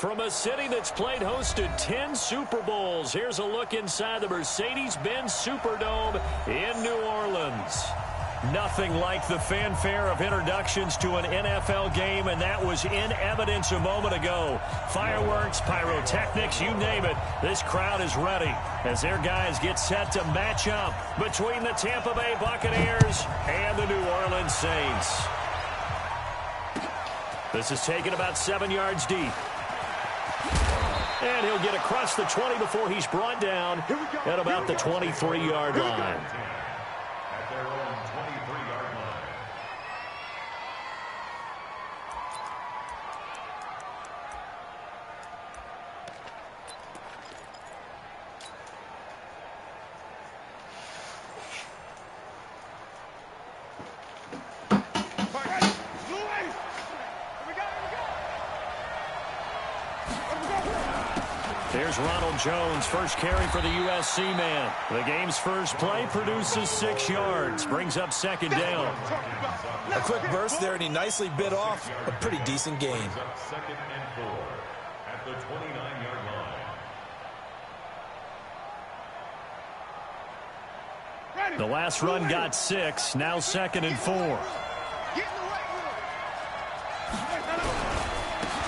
From a city that's played host to 10 Super Bowls, here's a look inside the Mercedes-Benz Superdome in New Orleans. Nothing like the fanfare of introductions to an NFL game, and that was in evidence a moment ago. Fireworks, pyrotechnics, you name it. This crowd is ready as their guys get set to match up between the Tampa Bay Buccaneers and the New Orleans Saints. This is taken about 7 yards deep. And he'll get across the 20 before he's brought down at about the 23-yard line. At their own 23-yard line. Here's Ronald Jones, first carry for the USC man. The game's first play produces 6 yards, brings up second down. A quick burst there, and he nicely bit off a pretty decent gain. Second and 4 at the 29-yard line. The last run got 6, now second and 4.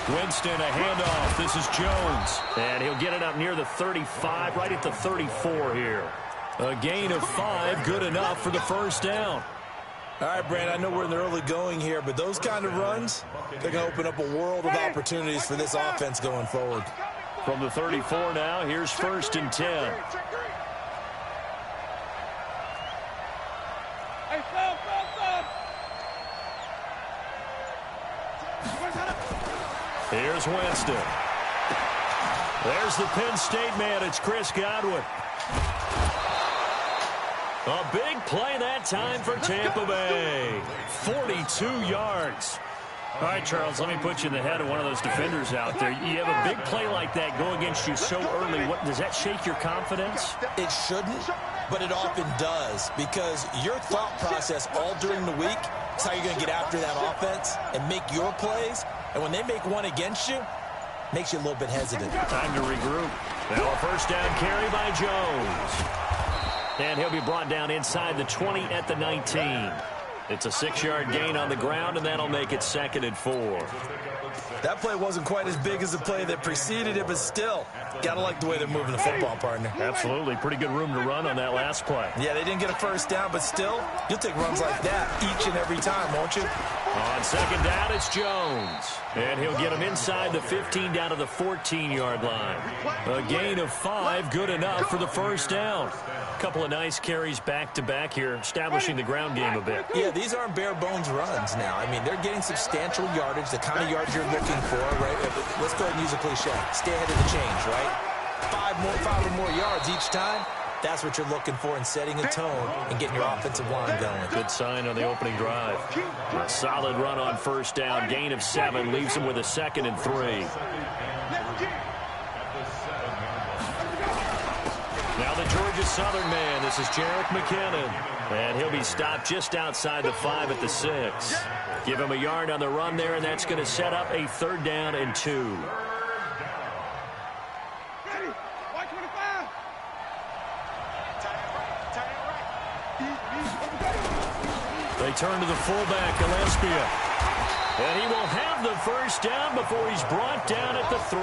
Winston, a handoff. This is Jones. And he'll get it up near the 35, right at the 34 here. A gain of 5, good enough for the first down. All right, Brandon, I know we're in the early going here, but those kind of runs, they're going to open up a world of opportunities for this offense going forward. From the 34 now, here's first and 10. Here's Winston. There's the Penn State man. It's Chris Godwin. A big play that time for Tampa Bay. 42 yards. All right, Charles, let me put you in the head of one of those defenders out there. You have a big play like that go against you so early. What, does that shake your confidence? It shouldn't, but it often does, because your thought process all during the week is how you're going to get after that offense and make your plays. And when they make one against you, makes you a little bit hesitant. Time to regroup. Now a first down carry by Jones. And he'll be brought down inside the 20 at the 19. It's a 6-yard gain on the ground, and that'll make it second and 4. That play wasn't quite as big as the play that preceded it, but still, got to like the way they're moving the football, partner. Absolutely. Pretty good room to run on that last play. Yeah, they didn't get a first down, but still, you'll take runs like that each and every time, won't you? On second down, it's Jones. And he'll get him inside the 15 down to the 14-yard line. A gain of 5, good enough for the first down. A couple of nice carries back-to-back here, establishing the ground game a bit. Yeah, these aren't bare-bones runs now. I mean, they're getting substantial yardage, the kind of yards you're looking for, right? Let's go ahead and use a cliche. Stay ahead of the change, right? 5 or more yards each time. That's what you're looking for in setting a tone and getting your offensive line going. Good sign on the opening drive. A solid run on first down. Gain of 7 leaves him with a second and 3. Now the Georgia Southern man. This is Jerick McKinnon. And he'll be stopped just outside the 5 at the 6. Give him a yard on the run there, and that's going to set up a third down and 2. They turn to the fullback, Gillespie. And he will have the first down before he's brought down at the 3.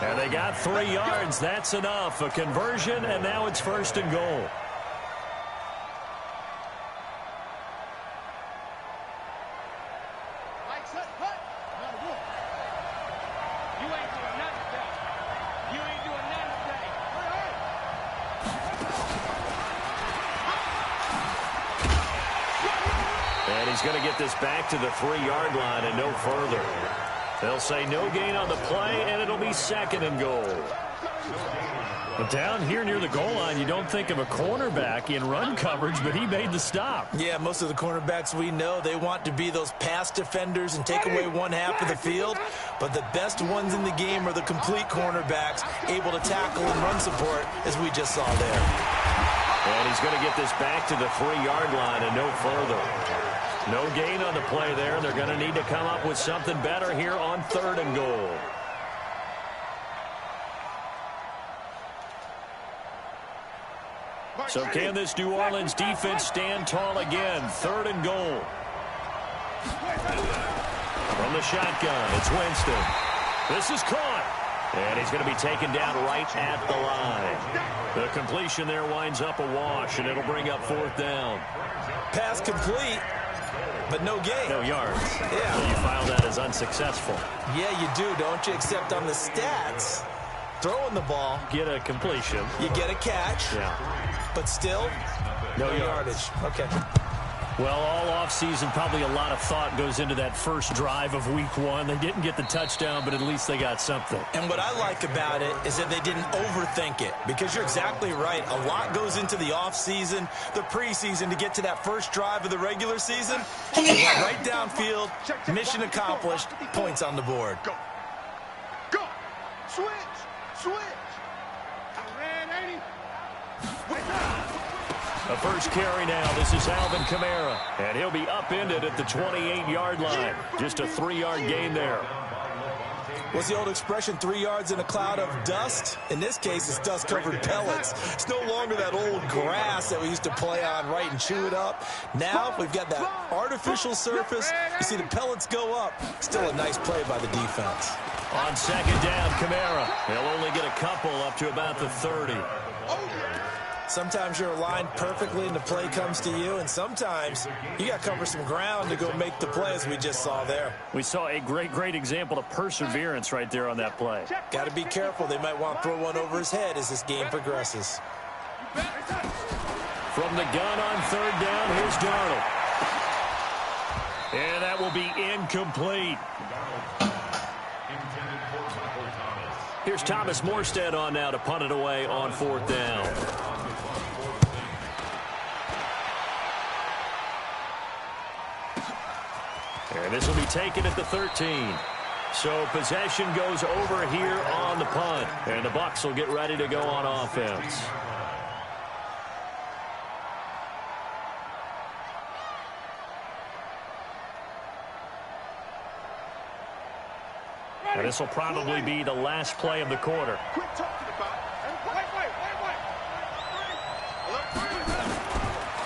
And they got 3 yards. That's enough. A conversion, and now it's first and goal. He's going to get this back to the 3-yard line and no further. They'll say no gain on the play, and it'll be second and goal. But down here near the goal line, you don't think of a cornerback in run coverage, but he made the stop. Yeah, most of the cornerbacks we know, they want to be those pass defenders and take away one half of the field. But the best ones in the game are the complete cornerbacks, able to tackle and run support, as we just saw there. And he's going to get this back to the 3-yard line and no further. No gain on the play there. They're going to need to come up with something better here on third and goal. So can this New Orleans defense stand tall again? 3rd and goal. From the shotgun, it's Winston. This is caught. And he's going to be taken down right at the line. The completion there winds up a wash, and it'll bring up 4th down. Pass complete, but no gain. No yards. Yeah. So you file that as unsuccessful. Yeah, you do, don't you? Except on the stats, throwing the ball, Get a completion. you get a catch, Yeah. but still, No yardage. Okay. Well, all offseason, probably a lot of thought goes into that first drive of week 1. They didn't get the touchdown, but at least they got something. And what I like about it is that they didn't overthink it, because you're exactly right. A lot goes into the offseason, the preseason, to get to that first drive of the regular season. Right downfield, mission accomplished, points on the board. Go. Go. Switch. Switch. Man, 80. The first carry now. This is Alvin Kamara. And he'll be upended at the 28-yard line. Just a 3-yard gain there. What's the old expression, 3 yards in a cloud of dust? In this case, it's dust-covered pellets. It's no longer that old grass that we used to play on, right, and chew it up. Now we've got that artificial surface. You see the pellets go up. Still a nice play by the defense. On 2nd down, Kamara. He'll only get a couple up to about the 30. Sometimes you're aligned perfectly and the play comes to you, and sometimes you got to cover some ground to go make the play, as we just saw there. We saw a great example of perseverance right there on that play. Got to be careful. They might want to throw one over his head as this game progresses. From the gun on 3rd down, here's Darnold. And that will be incomplete. Here's Thomas Morstead on now to punt it away on 4th down. And this will be taken at the 13. So possession goes over here on the punt. And the Bucs will get ready to go on offense. And this will probably be the last play of the quarter. Quit talking about it. Wait.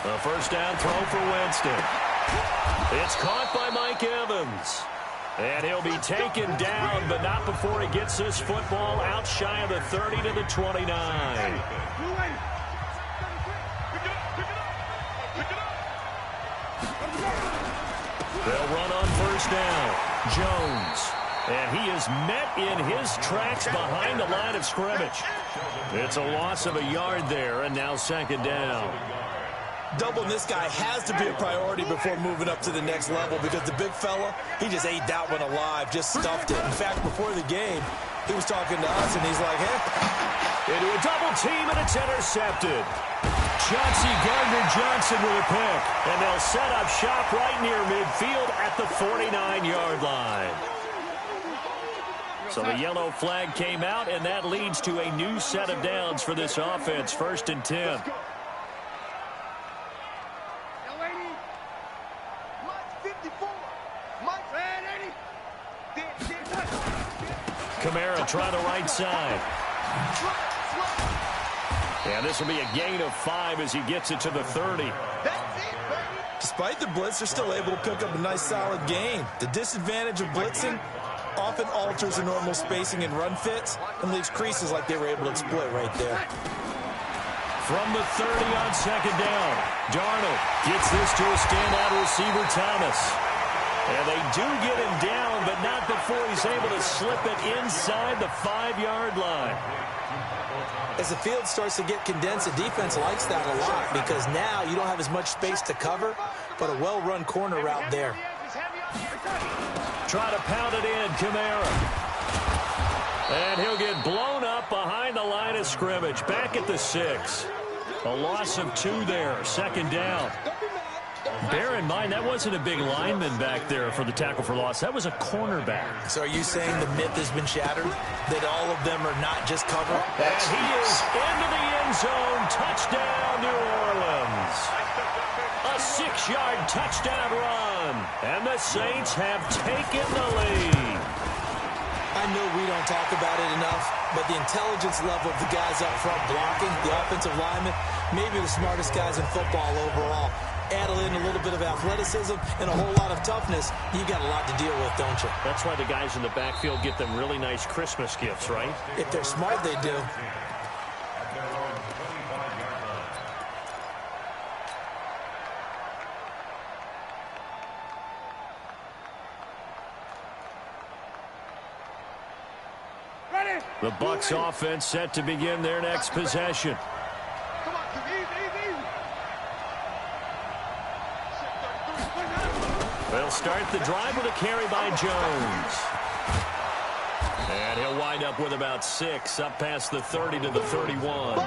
The first down throw for Winston. It's caught by Mike Evans. And he'll be taken down, but not before he gets this football out shy of the 30 to the 29. They'll run on 1st down. Jones. And he is met in his tracks behind the line of scrimmage. It's a loss of a yard there, and now 2nd down. Doubling this guy has to be a priority before moving up to the next level, because the big fella, he just ate that one alive, just stuffed it. In fact, before the game, he was talking to us, and he's like, hey. Into a double team, and it's intercepted. Chauncey Gardner-Johnson with a pick, and they'll set up shop right near midfield at the 49-yard line. So the yellow flag came out, and that leads to a new set of downs for this offense. 1st and 10. Kamara try the right side. And this will be a gain of 5 as he gets it to the 30. Despite the blitz, they're still able to pick up a nice solid gain. The disadvantage of blitzing often alters the normal spacing and run fits and leaves creases like they were able to exploit right there. From the 30 on 2nd down, Darnold gets this to a standout receiver, Thomas. And they do get him down, but not before he's able to slip it inside the 5-yard line. As the field starts to get condensed, the defense likes that a lot, because now you don't have as much space to cover, but a well-run corner route there. Try to pound it in, Kamara. And he'll get blown up behind the line of scrimmage. Back at the 6. A loss of 2 there. 2nd down. Bear in mind, that wasn't a big lineman back there for the tackle for loss. That was a cornerback. So are you saying the myth has been shattered? That all of them are not just cover? And he is into the end zone. Touchdown, New Orleans. A 6-yard touchdown run. And the Saints have taken the lead. I I know we don't talk about it enough, but the intelligence level of the guys up front blocking, the offensive linemen, maybe the smartest guys in football overall. Add in a little bit of athleticism and a whole lot of toughness, you got a lot to deal with, don't you? That's why the guys in the backfield get them really nice Christmas gifts, right? If they're smart, they do. The Bucs offense set to begin their next possession. Come on, easy. They'll start the drive with a carry by Jones. And he'll wind up with about 6, up past the 30 to the 31.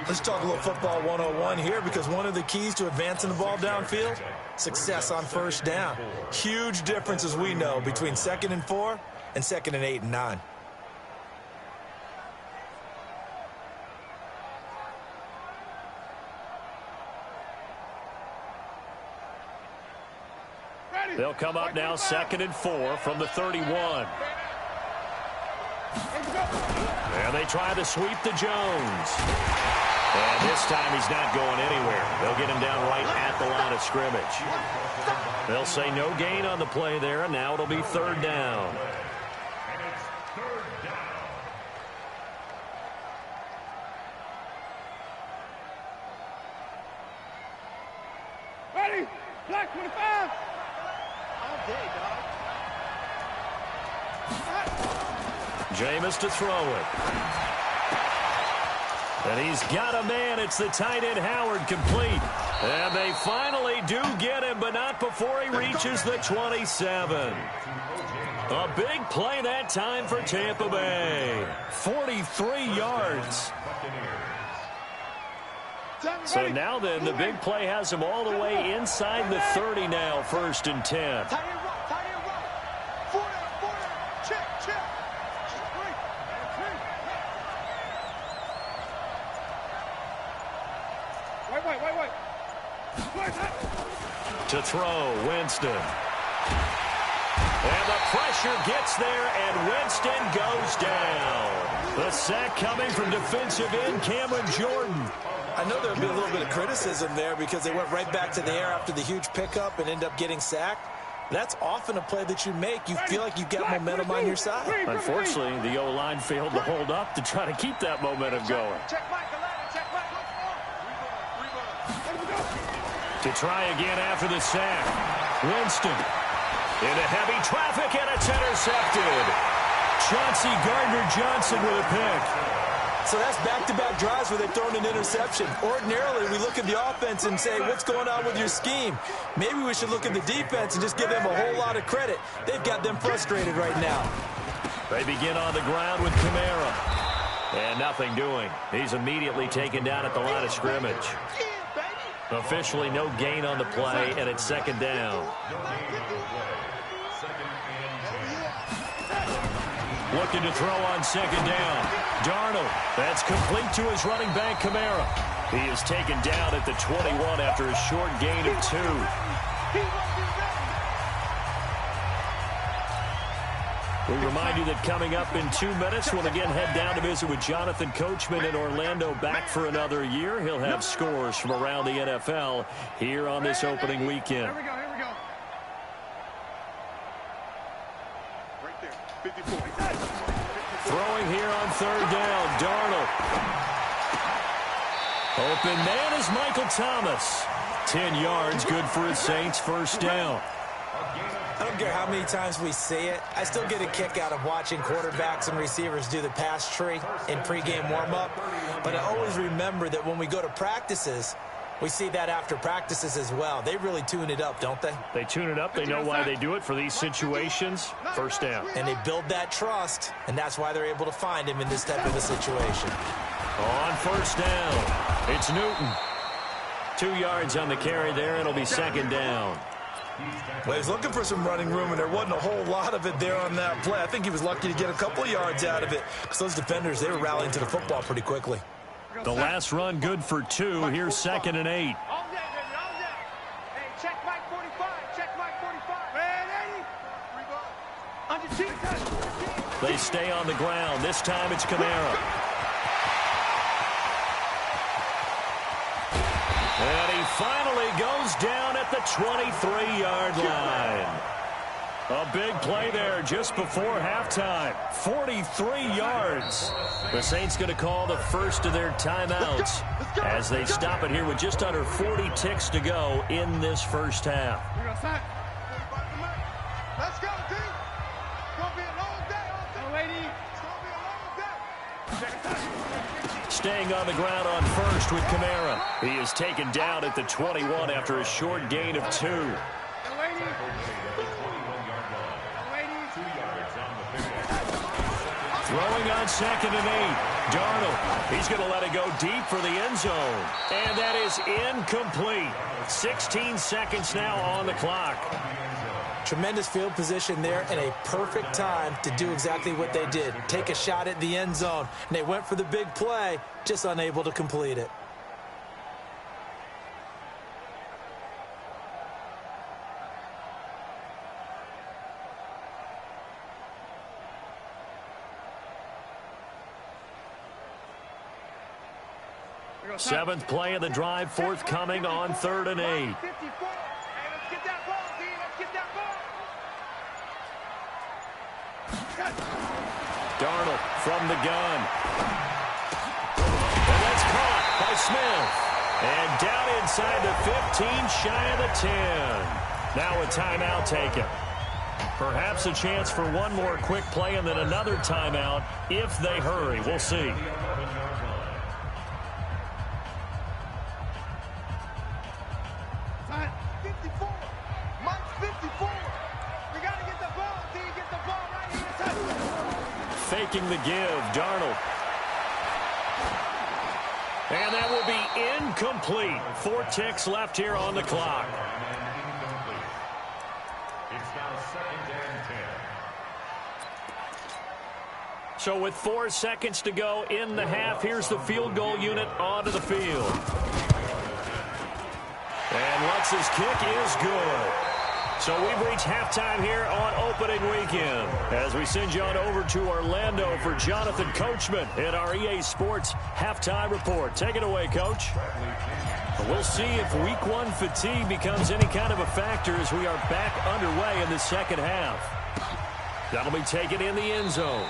Let's talk a little football 101 here, because one of the keys to advancing the ball downfield, success on first down. Huge difference, as we know, between 2nd and 4 and 2nd and 8 and 9. They'll come up now 2nd and 4 from the 31. And they try to sweep to Jones. And this time he's not going anywhere. They'll get him down right at the line of scrimmage. They'll say no gain on the play there, and now it'll be 3rd down. Ready? Black 25. Jameis to throw it. And he's got a man. It's the tight end Howard, complete. And they finally do get him, but not before he reaches the 27. A big play that time for Tampa Bay. 43 yards. So now then, the big play has him all the way inside the 30 now, 1st and 10. To throw, Winston. And the pressure gets there, and Winston goes down. The sack coming from defensive end Cameron Jordan. I know there'll be a little bit of criticism there because they went right back to the air after the huge pickup and end up getting sacked. That's often a play that you make. You feel like you've got momentum on your side. Unfortunately, the O-line failed to hold up to try to keep that momentum going. To try again after the sack. Winston into heavy traffic, and it's intercepted. Chauncey Gardner-Johnson with a pick. So that's back-to-back drives where they've thrown an interception. Ordinarily, we look at the offense and say, what's going on with your scheme? Maybe we should look at the defense and just give them a whole lot of credit. They've got them frustrated right now. They begin on the ground with Kamara. And nothing doing. He's immediately taken down at the line of scrimmage. Officially no gain on the play, and it's 2nd down. Looking to throw on 2nd down. Darnold, that's complete to his running back, Kamara. He is taken down at the 21 after a short gain of 2. We remind you that coming up in 2 minutes, we'll again head down to visit with Jonathan Coachman in Orlando, back for another year. He'll have scores from around the NFL here on this opening weekend. Here we go. Right there, 54. Throwing here on 3rd down, Darnold. Open man is Michael Thomas. 10 yards, good for his Saints, 1st down. I don't care how many times we see it. I still get a kick out of watching quarterbacks and receivers do the pass tree in pregame warm-up. But I always remember that when we go to practices, we see that after practices as well. They really tune it up, don't they? They tune it up. They know why they do it for these situations. 1st down. And they build that trust, and that's why they're able to find him in this type of a situation. On 1st down, it's Newton. 2 yards on the carry there. It'll be 2nd down. Well, he was looking for some running room, and there wasn't a whole lot of it there on that play. I think he was lucky to get a couple of yards out of it because those defenders, they were rallying to the football pretty quickly. The last run good for 2. Here's 2nd and 8. All day, baby, all day. Hey, check Mike 45. Check Mike 45. Man, 80. Under 2. stay on the ground. This time it's Kamara. And he finally goes down at the 23-yard line. A big play there just before halftime. 43 yards. The Saints going to call the first of their timeouts as they stop it here with just under 40 ticks to go in this first half. Let's go, team. It's going to be a long day. It's going to be a long day. Staying on the ground on first with Kamara. He is taken down at the 21 after a short gain of 2. Throwing on 2nd and 8. Darnold, he's going to let it go deep for the end zone. And that is incomplete. 16 seconds now on the clock. Tremendous field position there and a perfect time to do exactly what they did. Take a shot at the end zone. And they went for the big play, just unable to complete it. Seventh play of the drive, forthcoming on 3rd and 8. Hey, let's get that ball, D. Let's get that ball. Darnold from the gun. And that's caught by Smith. And down inside the 15, shy of the 10. Now a timeout taken. Perhaps a chance for one more quick play and then another timeout if they hurry. We'll see. Faking the give, Darnold. And that will be incomplete. 4 ticks left here on the clock. It's now 2nd and 10. So with 4 seconds to go in the half, here's the field goal unit onto the field. And Lutz's kick is good. So we've reached halftime here on opening weekend as we send you on over to Orlando for Jonathan Coachman in our EA Sports Halftime Report. Take it away, Coach. We'll see if Week 1 fatigue becomes any kind of a factor as we are back underway in the second half. That'll be taken in the end zone.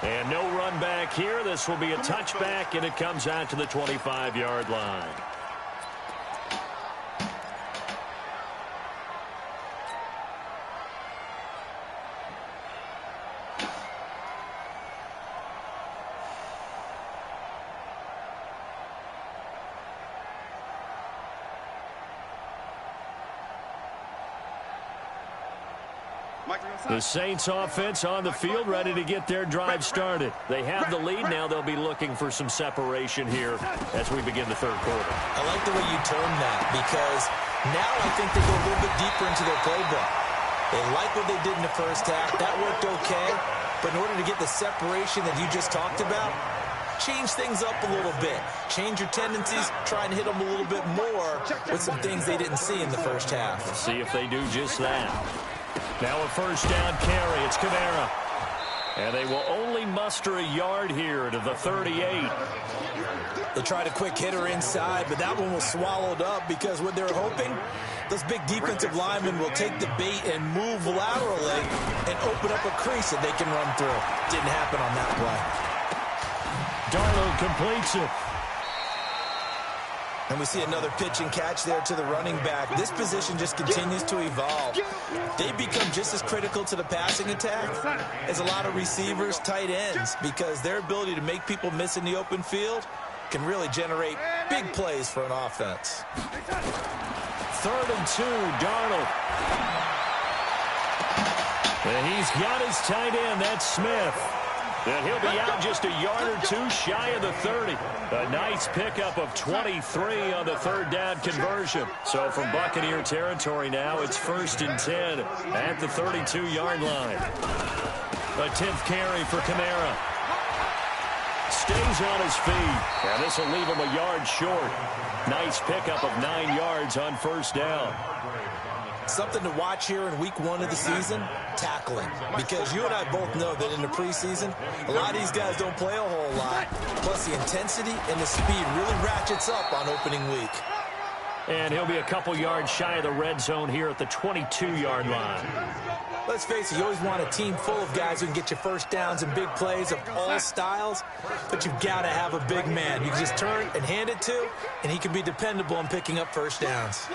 And no run back here. This will be a touchback, and it comes out to the 25-yard line. The Saints offense on the field ready to get their drive started. They have the lead now. They'll be looking for some separation here as we begin the third quarter. I like the way you term that because now I think they go a little bit deeper into their playbook. They like what they did in the first half. That worked okay. But in order to get the separation that you just talked about, change things up a little bit. Change your tendencies. Try and hit them a little bit more with some things they didn't see in the first half. We'll see if they do just that. Now a first down carry. It's Kamara. And they will only muster a yard here to the 38. They tried a quick hitter inside, but that one was swallowed up because what they're hoping, those big defensive linemen will take the bait and move laterally and open up a crease that they can run through. Didn't happen on that play. Darnold completes it. And we see another pitch and catch there to the running back. This position just continues to evolve. They become just as critical to the passing attack as a lot of receivers, tight ends, because their ability to make people miss in the open field can really generate big plays for an offense. 3rd and 2, Darnold. And he's got his tight end, that's Smith. And he'll be out just a yard or two shy of the 30. A nice pickup of 23 on the third down conversion. So from Buccaneer territory now, it's 1st and 10 at the 32-yard line. A 10th carry for Kamara. Stays on his feet. And this will leave him a yard short. Nice pickup of 9 yards on first down. Something to watch here in week 1 of the season, tackling. Because you and I both know that in the preseason, a lot of these guys don't play a whole lot. Plus, the intensity and the speed really ratchets up on opening week. And he'll be a couple yards shy of the red zone here at the 22-yard line. Let's face it, you always want a team full of guys who can get you first downs and big plays of all styles, but you've got to have a big man you can just turn and hand it to, and he can be dependable in picking up first downs.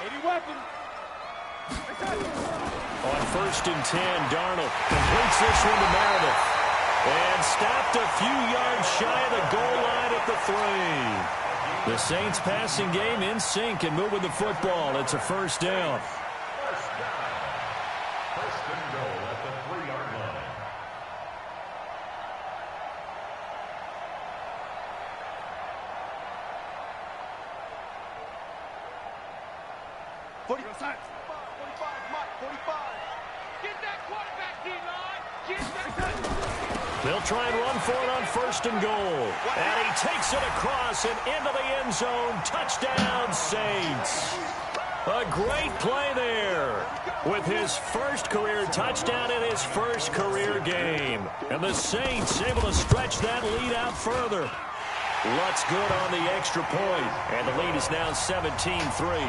On 1st and 10, Darnold completes this one to Meredith. And stopped a few yards shy of the goal line at the 3. The Saints passing game in sync and moving the football. It's a first down. First and goal at the 3-yard line. They'll try and run for it on 1st and goal. And he takes it across and into the end zone. Touchdown, Saints. A great play there with his first career touchdown in his first career game. And the Saints able to stretch that lead out further. Lutz good on the extra point. And the lead is now 17-3.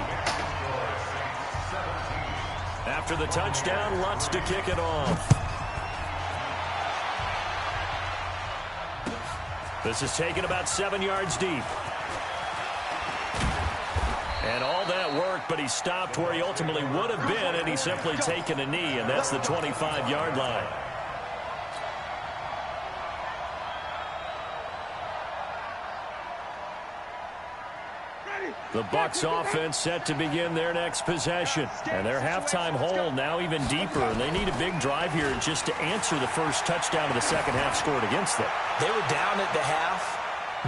After the touchdown, Lutz to kick it off. This is taken about 7 yards deep. And all that work, but he stopped where he ultimately would have been, and he's simply taken a knee, and that's the 25-yard line. The Bucs offense set to begin their next possession. And their halftime hole now even deeper, and they need a big drive here just to answer the first touchdown of the second half scored against them. They were down at the half.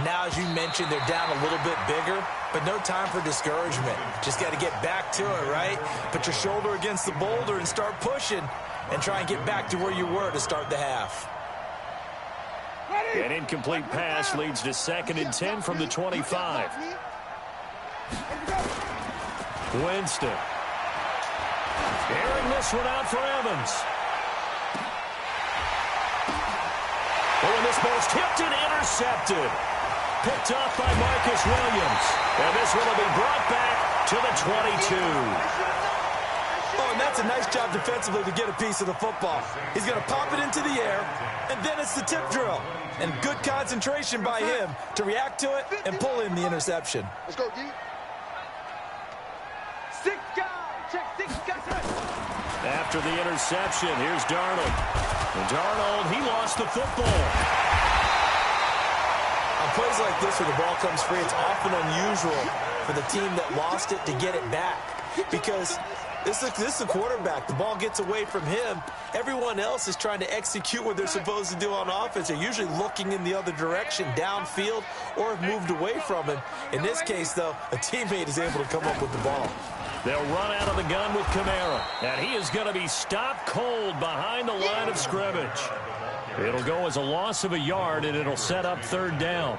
Now, as you mentioned, they're down a little bit bigger, but no time for discouragement. Just got to get back to it, right? Put your shoulder against the boulder and start pushing and try and get back to where you were to start the half. An incomplete pass leads to 2nd and 10 from the 25. Winston. Airing this one out for Evans. Oh, and this ball's tipped and intercepted. Picked off by Marcus Williams. And this one will be brought back to the 22. Oh, and that's a nice job defensively to get a piece of the football. He's going to pop it into the air, and then it's the tip drill. And good concentration by him to react to it and pull in the interception. Let's go, D. 6 guys. Check 6 guys. After the interception, here's Darnold. And Darnold, he lost the football. On plays like this where the ball comes free, it's often unusual for the team that lost it to get it back. Because this is the quarterback. The ball gets away from him. Everyone else is trying to execute what they're supposed to do on offense. They're usually looking in the other direction, downfield, or have moved away from him. In this case, though, a teammate is able to come up with the ball. They'll run out of the gun with Kamara. And he is going to be stopped cold behind the line of scrimmage. It'll go as a loss of a yard, and it'll set up 3rd down.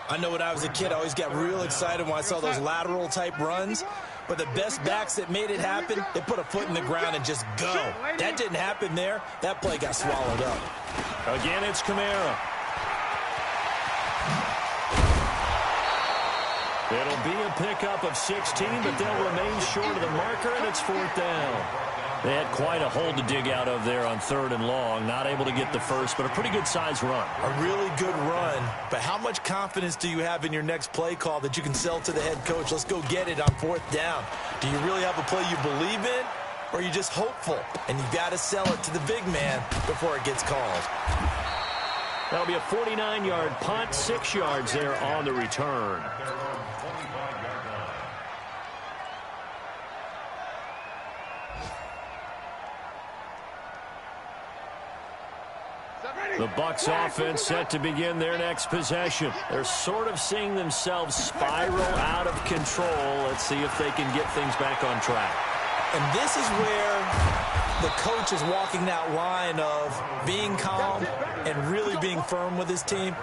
I know when I was a kid, I always got real excited when I saw those lateral-type runs. But the best backs that made it happen, they put a foot in the ground and just go. That didn't happen there. That play got swallowed up. Again, it's Kamara. It'll be a pickup of 16, but they'll remain short of the marker, and it's 4th down. They had quite a hole to dig out of there on 3rd and long. Not able to get the first, but a pretty good-sized run. A really good run, but how much confidence do you have in your next play call that you can sell to the head coach? Let's go get it on 4th down. Do you really have a play you believe in, or are you just hopeful? And you've got to sell it to the big man before it gets called. That'll be a 49-yard punt, 6 yards there on the return. The Bucs offense set to begin their next possession. They're sort of seeing themselves spiral out of control. Let's see if they can get things back on track. And this is where the coach is walking that line of being calm and really being firm with his team.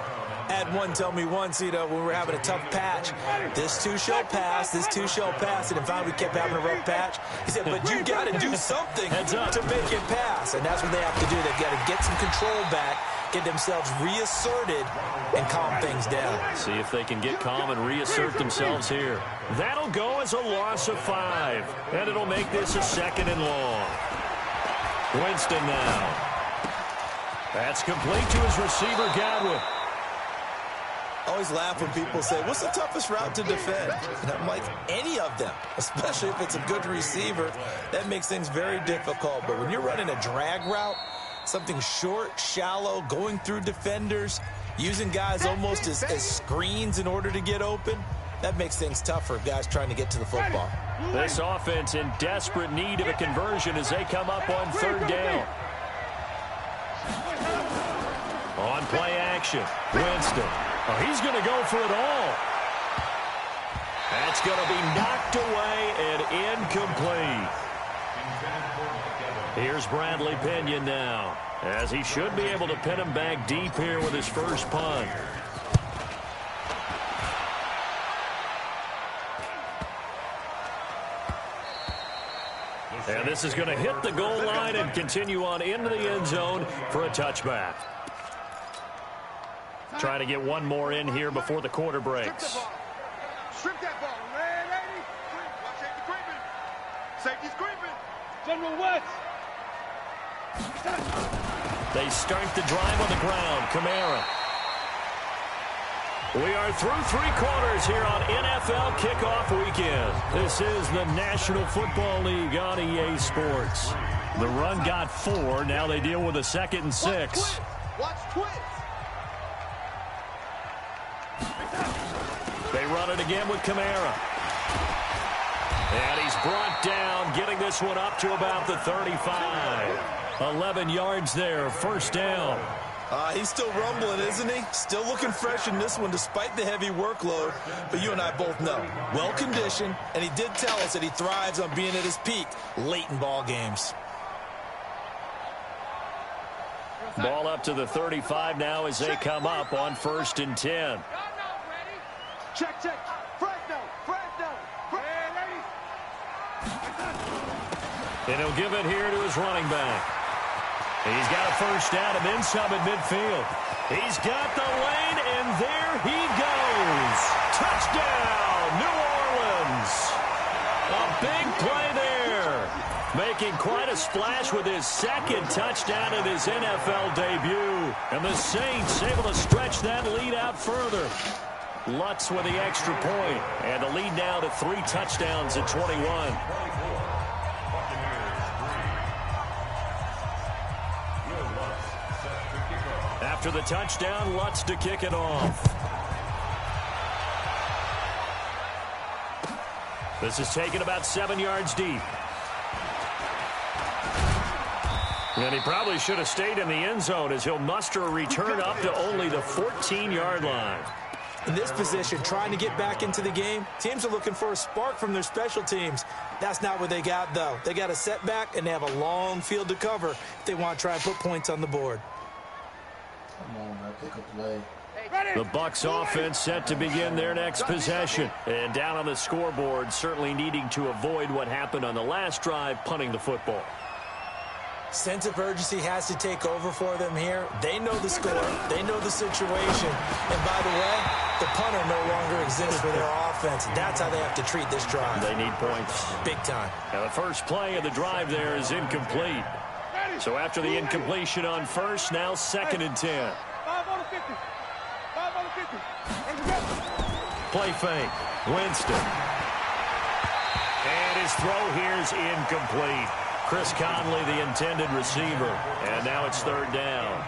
I had one tell me once, when we were having a tough patch, this too shall pass, this too shall pass. And finally we kept having a rough patch. He said, but you got to do something to make it pass. And that's what they have to do. They've got to get some control back, get themselves reasserted, and calm things down. See if they can get calm and reassert themselves here. That'll go as a loss of 5. And it'll make this a 2nd and long. Winston now. That's complete to his receiver, Godwin. I always laugh when people say, what's the toughest route to defend? And I'm like, any of them, especially if it's a good receiver. That makes things very difficult. But when you're running a drag route, something short, shallow, going through defenders, using guys almost as screens in order to get open, that makes things tough for guys trying to get to the football. This offense in desperate need of a conversion as they come up on 3rd down. On play action, Winston. Oh, he's going to go for it all. That's going to be knocked away and incomplete. Here's Bradley Pinion now, as he should be able to pin him back deep here with his first punt. And this is going to hit the goal line and continue on into the end zone for a touchback. Trying to get one more in here before the quarter breaks. Strip that ball. Lady. Watch safety creeping. Safety's creeping. General West. They start the drive on the ground. Kamara. We are through 3 quarters here on NFL Kickoff Weekend. This is the National Football League on EA Sports. The run got 4. Now they deal with a 2nd and 6. Watch twist. They run it again with Kamara. And he's brought down, getting this one up to about the 35. 11 yards there, 1st down. He's still rumbling, isn't he? Still looking fresh in this one despite the heavy workload. But you and I both know, well-conditioned, and he did tell us that he thrives on being at his peak late in ball games. Ball up to the 35 now as they come up on 1st and 10. Check. Fresno. And he'll give it here to his running back. He's got a 1st down and then some at midfield. He's got the lane, and there he goes. Touchdown, New Orleans. A big play there. Making quite a splash with his 2nd touchdown in his NFL debut. And the Saints able to stretch that lead out further. Lutz with the extra point, and the lead now to 3 touchdowns at 21. After the touchdown, Lutz to kick it off. This is taken about 7 yards deep. And he probably should have stayed in the end zone as he'll muster a return up to only the 14-yard line. In this position, trying to get back into the game, teams are looking for a spark from their special teams. That's not what they got, though. They got a setback, and they have a long field to cover if they want to try and put points on the board. Come on, man. Pick a play. The Bucs offense set to begin their next possession. And down on the scoreboard, certainly needing to avoid what happened on the last drive, punting the football. Sense of urgency has to take over for them here. They know the score. They know the situation. And by the way, the punter no longer exists for their offense. That's how they have to treat this drive. They need points. Big time. Now the first play of the drive there is incomplete. So after the incompletion on 1st, now 2nd and 10. 5 on the 50. 5 on the 50. Play fake. Winston. And his throw here is incomplete. Chris Conley, the intended receiver. And now it's 3rd down.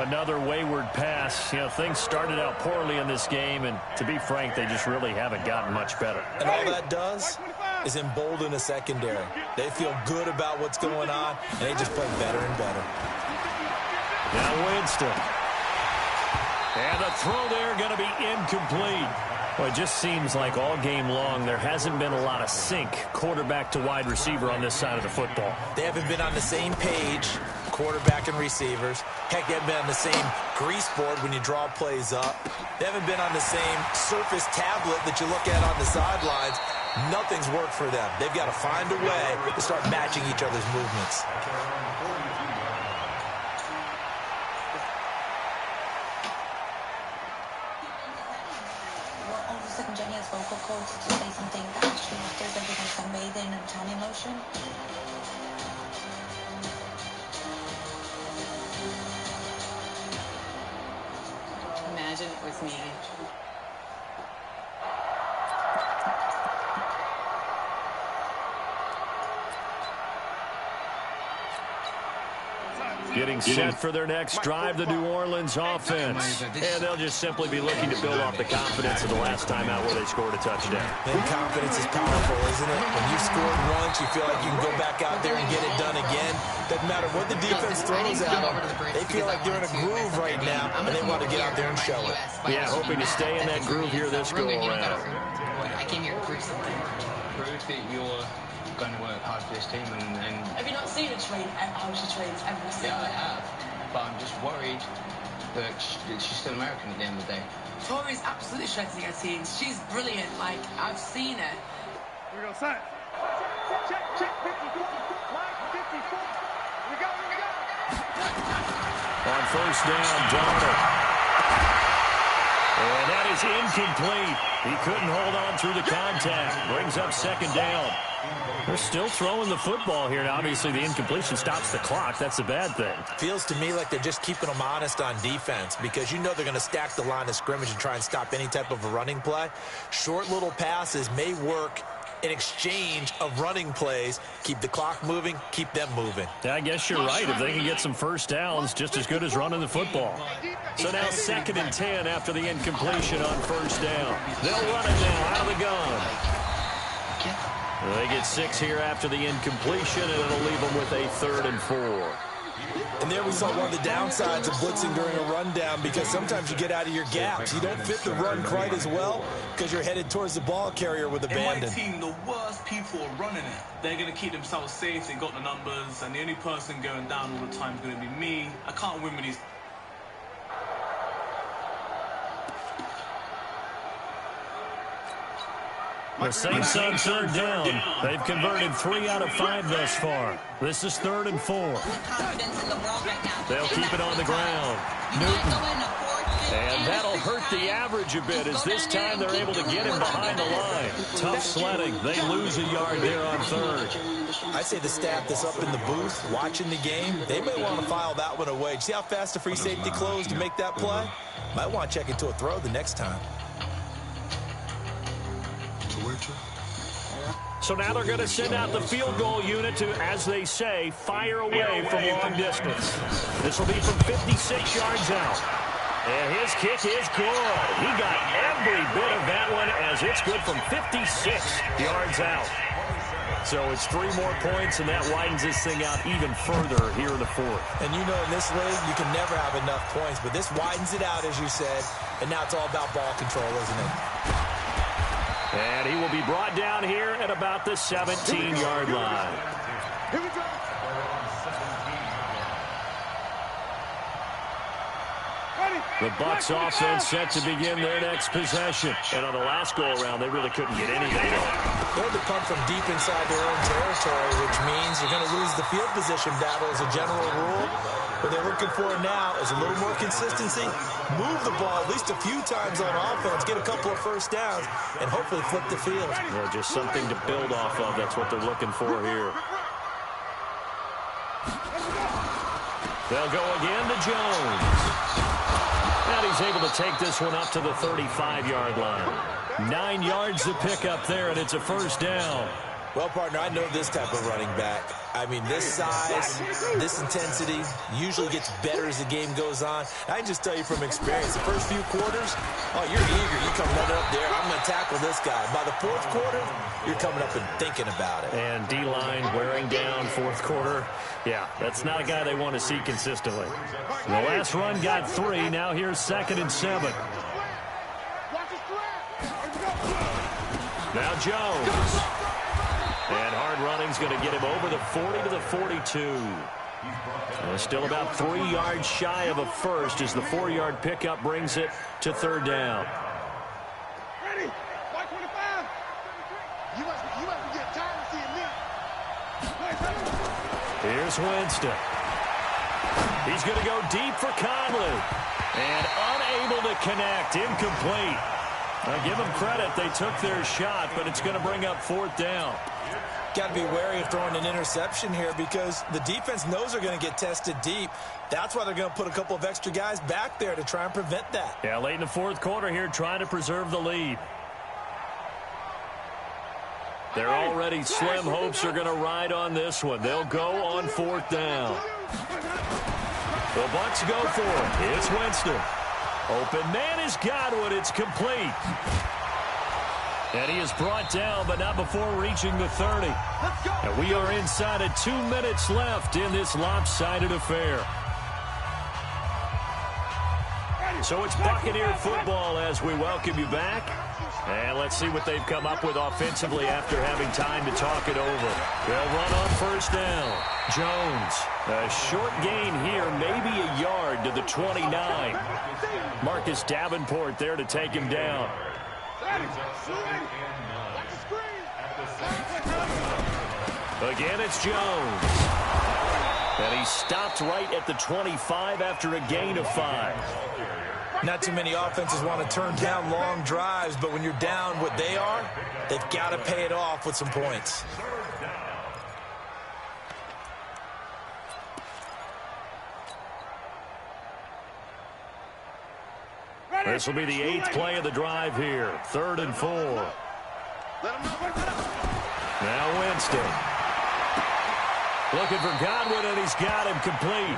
Another wayward pass. You know, things started out poorly in this game, and to be frank, they just really haven't gotten much better. And all that does is embolden a secondary. They feel good about what's going on, and they just play better and better. Now Winston. And the throw there going to be incomplete. Well, it just seems like all game long there hasn't been a lot of sync quarterback to wide receiver on this side of the football. They haven't been on the same page, quarterback and receivers. Heck, they haven't been on the same grease board when you draw plays up. They haven't been on the same Surface tablet that you look at on the sidelines. Nothing's worked for them. They've got to find a way to start matching each other's movements. Vocal cords to say something that actually does everything from bathing and tummy motion. Imagine it was me. Getting set for their next drive, the New Orleans offense. And they'll just simply be looking to build off the confidence of the last time out where they scored a touchdown. And confidence is powerful, isn't it? When you've scored once, you feel like you can go back out there and get it done again. Doesn't matter what the defense throws at them. They feel like they're in a groove right now, and they want to get out there and show it. Yeah, hoping to stay in that groove here this go-around. I came here to prove something. Prove that you're going to work hard for this team and have you not seen her train? How she trains every single day? Yeah, I have. But I'm just worried that she's still American at the end of the day. Tori's absolutely shredding her teams. She's brilliant. Like, I've seen her. Here we go, son. Check, 54. Line 54. We go. On first down, Donald. And that is incomplete. He couldn't hold on through the contact. Brings up second down. They're still throwing the football here. And obviously, the incompletion stops the clock. That's a bad thing. Feels to me like they're just keeping them honest on defense because you know they're going to stack the line of scrimmage and try and stop any type of a running play. Short little passes may work in exchange of running plays. Keep the clock moving, keep them moving. Yeah, I guess you're right. If they can get some first downs, just as good as running the football. So now 2nd and 10 after the incompletion on first down. They'll run it now out of the gun. They get 6 here after the incompletion, and it'll leave them with a 3rd and 4. And there we saw one of the downsides of blitzing during a rundown because sometimes you get out of your gaps. You don't fit the run quite as well because you're headed towards the ball carrier with abandon. In my team, the worst people are running it. They're going to keep themselves safe. They got the numbers, and the only person going down all the time is going to be me. I can't win with these. The Saints on 3rd down. They've converted 3 out of 5 thus far. This is 3rd and 4. They'll keep it on the ground. Newton. And that'll hurt the average a bit as this time they're able to get him behind the line. Tough sledding. They lose a yard there on 3rd. I say the staff that's up in the booth watching the game, they may want to file that one away. See how fast the free safety closed to make that play? Might want to check into a throw the next time. So now they're going to send out the field goal unit to, as they say, fire away from long distance. This will be from 56 yards out. And his kick is good. He got every bit of that one as it's good from 56 yards out. So it's 3 more points, and that widens this thing out even further here in the 4th. And you know in this league, you can never have enough points, but this widens it out, as you said, and now it's all about ball control, isn't it? And he will be brought down here at about the 17-yard line. Here we go. The Bucs offense set to begin their next possession. And on the last go-around, they really couldn't get anything going. They had to punt from deep inside their own territory, which means you're going to lose the field position battle as a general rule. What they're looking for now is a little more consistency, move the ball at least a few times on offense, get a couple of first downs, and hopefully flip the field. Well, just something to build off of. That's what they're looking for here. They'll go again to Jones. And he's able to take this one up to the 35-yard line. 9 yards to pick up there, and it's a first down. Well, partner, I know this type of running back. I mean, this size, this intensity usually gets better as the game goes on. I can just tell you from experience, the first few quarters, oh, you're eager. You come running up there, I'm going to tackle this guy. By the 4th quarter, you're coming up and thinking about it. And D-line wearing down 4th quarter. Yeah, that's not a guy they want to see consistently. The last run got 3. Now here's 2nd and 7. Watch his threat. Now Jones. And hard running's going to get him over the 40 to the 42. Still about 3 yards shy of a first as the 4-yard pickup brings it to third down. Ready? 125. You must get tired of seeing me. Here's Winston. He's going to go deep for Conley. And unable to connect. Incomplete. I give them credit. They took their shot, but it's going to bring up fourth down. Got to be wary of throwing an interception here because the defense knows they're going to get tested deep. That's why they're going to put a couple of extra guys back there to try and prevent that. Yeah, late in the fourth quarter here, trying to preserve the lead. They're already slim hopes are going to ride on this one. They'll go on fourth down. The Bucks go for it. It's Winston. Open man is Godwin. It's complete. And he is brought down, but not before reaching the 30. And we are inside of 2 minutes left in this lopsided affair. So it's Buccaneer football as we welcome you back. And let's see what they've come up with offensively after having time to talk it over. They'll run on first down. Jones, a short gain here, maybe a yard to the 29. Marcus Davenport there to take him down. Again, it's Jones. And he stopped right at the 25 after a gain of 5. Not too many offenses want to turn down long drives, but when you're down what they are, they've got to pay it off with some points. This will be the 8th play of the drive here. 3rd and 4. Now Winston. Looking for Godwin, and he's got him complete.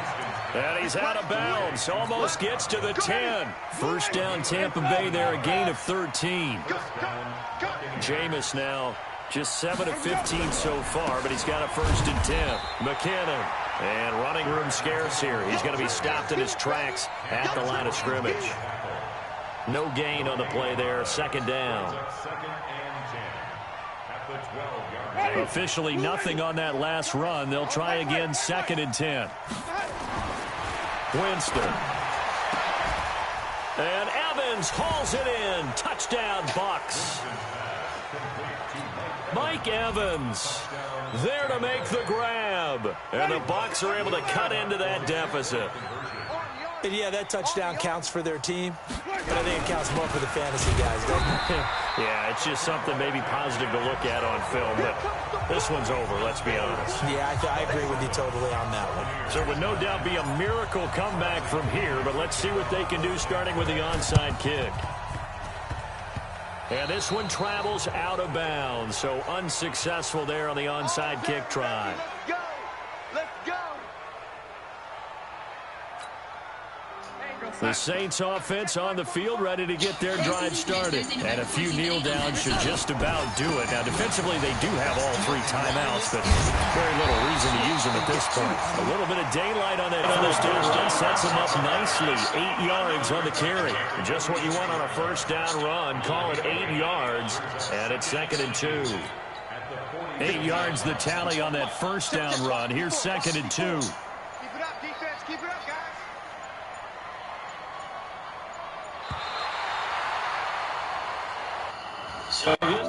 And he's out of bounds. Almost gets to the 10. First down Tampa Bay there, a gain of 13. Jameis now just 7 of 15 so far, but he's got a 1st and 10. McKinnon. And running room scarce here. He's going to be stopped in his tracks at the line of scrimmage. No gain on the play there. 2nd down. Officially nothing on that last run. They'll try again 2nd and 10. Winston. And Evans hauls it in. Touchdown, Bucks. Mike Evans there to make the grab. And the Bucks are able to cut into that deficit. And yeah, that touchdown counts for their team, but I think it counts more for the fantasy guys, doesn't it? Yeah, it's just something maybe positive to look at on film, but this one's over, let's be honest. Yeah, I agree with you totally on that one. So it would no doubt be a miracle comeback from here, but let's see what they can do starting with the onside kick. And this one travels out of bounds, so unsuccessful there on the onside kick try. The Saints offense on the field ready to get their drive started. And a few kneel downs should just about do it. Now, defensively, they do have all 3 timeouts, but very little reason to use them at this point. A little bit of daylight on that first down run sets them up nicely. 8 yards on the carry. Just what you want on a first down run. Call it 8 yards, and it's 2nd and 2. 8 yards the tally on that first down run. Here's 2nd and 2. Keep it up, defense. Keep it up, guys. So here's